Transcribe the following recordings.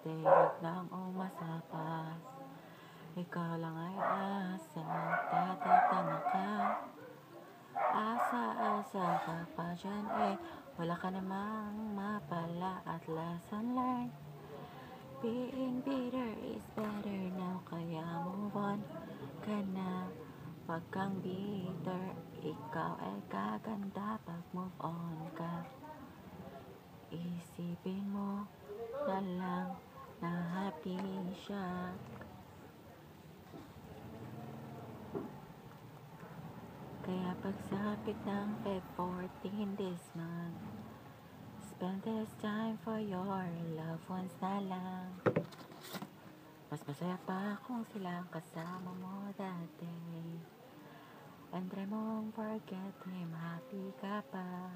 day, huwag nang umasa pa. Ikaw lang ay asa, tatatanga ka. Asa-asa ka pa dyan wala ka namang mapala at lesson learned. Being bitter is better now, kaya move on ka na. Wag kang bitter, ikaw ay gaganda pag move on ka. Isipin mo na lang na happy siya. Kaya pagsapit ng Feb 14 this month, spend this time for your loved ones na lang. Mas masaya pa kung sila ang kasama mo dati. And try mong forget him, happy ka pa.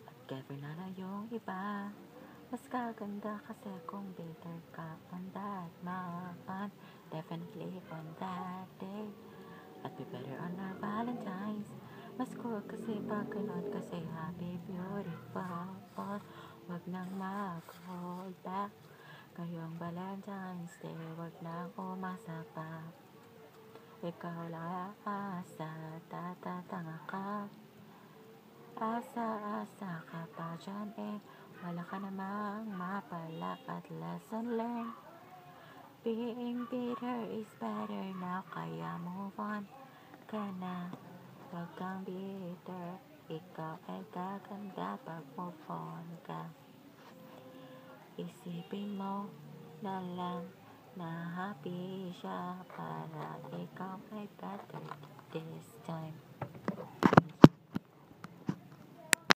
At never na lang yung iba. Mas kaganda kasi kung bitter ka on that month. Definitely on that day. At be better on our Valentine's. Mas cool kasi pag ganun kasi happy, beautiful. Wag nang mag-hold back. Ngayong Valentine's Day, wag nang umasa pa. Ikaw lang asa, tatatanga ka. Asa-asa ka pa dyan wala ka namang mapala at lesson learned. Being bitter is better now, kaya move on ka na. Wag kang bitter, ikaw ay gaganda pag move on ka. Isipin mo na lang na happy siya para ikaw ay better this time.